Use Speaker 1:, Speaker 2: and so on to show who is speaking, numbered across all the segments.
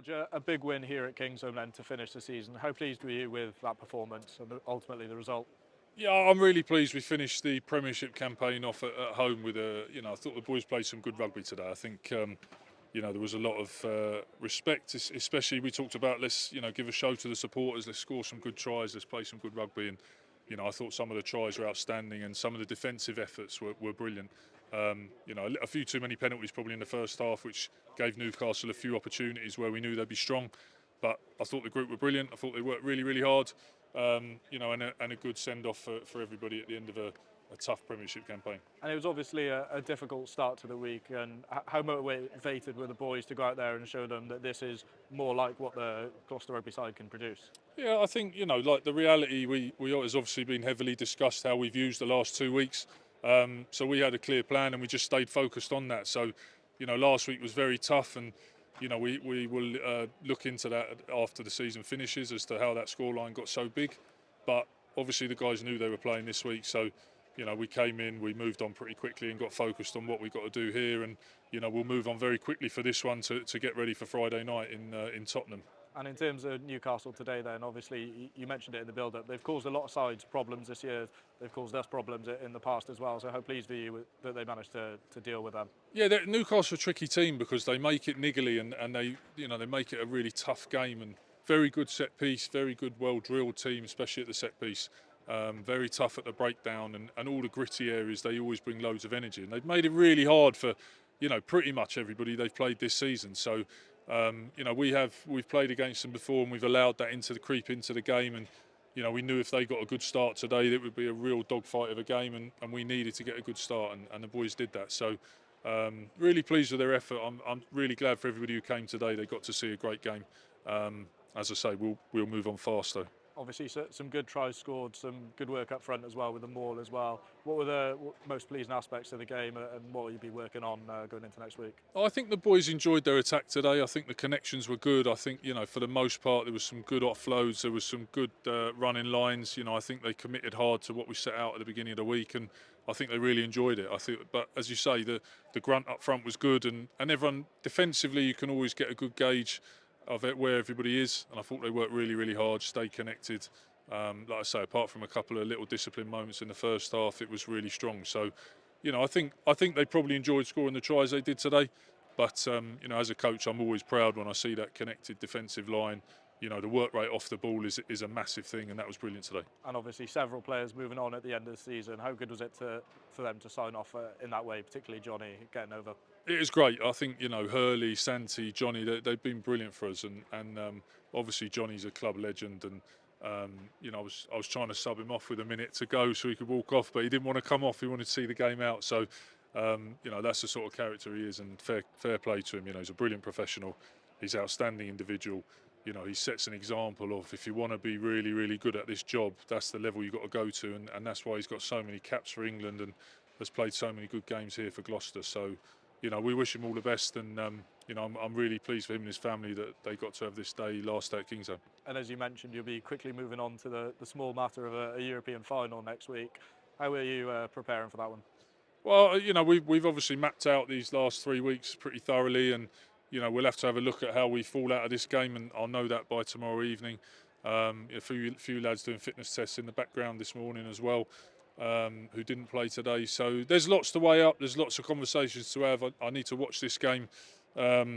Speaker 1: George, a big win here at Kingsholm then to finish the season. How pleased were you with that performance and ultimately the result?
Speaker 2: Yeah, I'm really pleased we finished the Premiership campaign off at home with I thought the boys played some good rugby today. I think, there was a lot of respect, especially we talked about let's, give a show to the supporters, let's score some good tries, let's play some good rugby. And, I thought some of the tries were outstanding and some of the defensive efforts were brilliant. A few too many penalties probably in the first half, which gave Newcastle a few opportunities where we knew they'd be strong. But I thought the group were brilliant. I thought they worked really, really hard. And a good send-off for everybody at the end of a tough Premiership campaign.
Speaker 1: And it was obviously a difficult start to the week. And how motivated were the boys to go out there and show them that this is more like what the Gloucester rugby side can produce?
Speaker 2: Yeah, I think, like the reality, we has obviously been heavily discussed how we've used the last 2 weeks. So we had a clear plan and we just stayed focused on that. So, last week was very tough and, we will look into that after the season finishes as to how that scoreline got so big. But obviously the guys knew they were playing this week. So, we came in, we moved on pretty quickly and got focused on what we got to do here. And, we'll move on very quickly for this one to get ready for Friday night in Tottenham.
Speaker 1: And in terms of Newcastle today then, obviously you mentioned it in the build-up, they've caused a lot of sides problems this year, they've caused us problems in the past as well, so how pleased are you that they managed to deal with them?
Speaker 2: Yeah, Newcastle are a tricky team because they make it niggly and they make it a really tough game and very good set piece, very good well-drilled team, especially at the set piece. Very tough at the breakdown and all the gritty areas, they always bring loads of energy and they've made it really hard for, pretty much everybody they've played this season. So we've played against them before and we've allowed that creep into the game and we knew if they got a good start today that would be a real dogfight of a game and we needed to get a good start and the boys did that. So really pleased with their effort. I'm really glad for everybody who came today. They got to see a great game. As I say, we'll move on fast though.
Speaker 1: Obviously some good tries scored, some good work up front as well with the maul as well. What were the most pleasing aspects of the game and what will you be working on going into next week?
Speaker 2: I think the boys enjoyed their attack today. I think the connections were good. I think, for the most part, there was some good offloads. There was some good running lines. I think they committed hard to what we set out at the beginning of the week and I think they really enjoyed it. But as you say, the grunt up front was good and everyone defensively, you can always get a good gauge of it, where everybody is, and I thought they worked really, really hard, stayed connected. Like I say, apart from a couple of little discipline moments in the first half, it was really strong. So, I think they probably enjoyed scoring the tries they did today. But as a coach, I'm always proud when I see that connected defensive line. The work rate off the ball is a massive thing, and that was brilliant today.
Speaker 1: And obviously, several players moving on at the end of the season. How good was it for them to sign off in that way, particularly Johnny getting over?
Speaker 2: It is great. I think Hurley, Santi, Johnny, they've been brilliant for us, and obviously Johnny's a club legend, and I was trying to sub him off with a minute to go so he could walk off, but he didn't want to come off. He wanted to see the game out. So that's the sort of character he is, and fair play to him. He's a brilliant professional. He's an outstanding individual. He sets an example of if you want to be really, really good at this job, that's the level you've got to go to, and that's why he's got so many caps for England and has played so many good games here for Gloucester. So. We wish him all the best, and I'm really pleased for him and his family that they got to have this day, last day at Kingsholm.
Speaker 1: And as you mentioned, you'll be quickly moving on to the small matter of a European final next week. How are you preparing for that one?
Speaker 2: Well, we've obviously mapped out these last 3 weeks pretty thoroughly, and we'll have to have a look at how we fall out of this game, and I'll know that by tomorrow evening. A few lads doing fitness tests in the background this morning as well. Who didn't play today. So there's lots to weigh up. There's lots of conversations to have. I need to watch this game, but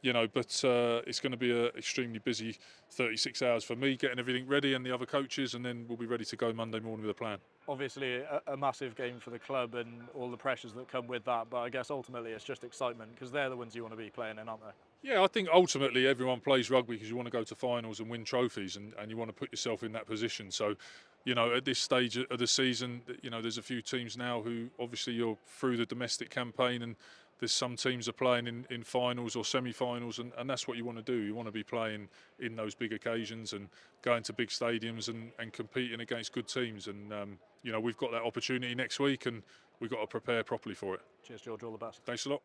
Speaker 2: it's going to be an extremely busy 36 hours for me, getting everything ready and the other coaches, and then we'll be ready to go Monday morning with a plan.
Speaker 1: Obviously a massive game for the club and all the pressures that come with that, but I guess ultimately it's just excitement because they're the ones you want to be playing in, aren't they?
Speaker 2: Yeah, I think ultimately everyone plays rugby because you want to go to finals and win trophies and you want to put yourself in that position. So, at this stage of the season, there's a few teams now who obviously you're through the domestic campaign and there's some teams are playing in finals or semi-finals and that's what you want to do. You want to be playing in those big occasions and going to big stadiums and competing against good teams. And, we've got that opportunity next week and we've got to prepare properly for it.
Speaker 1: Cheers, George. All the best.
Speaker 2: Thanks a lot.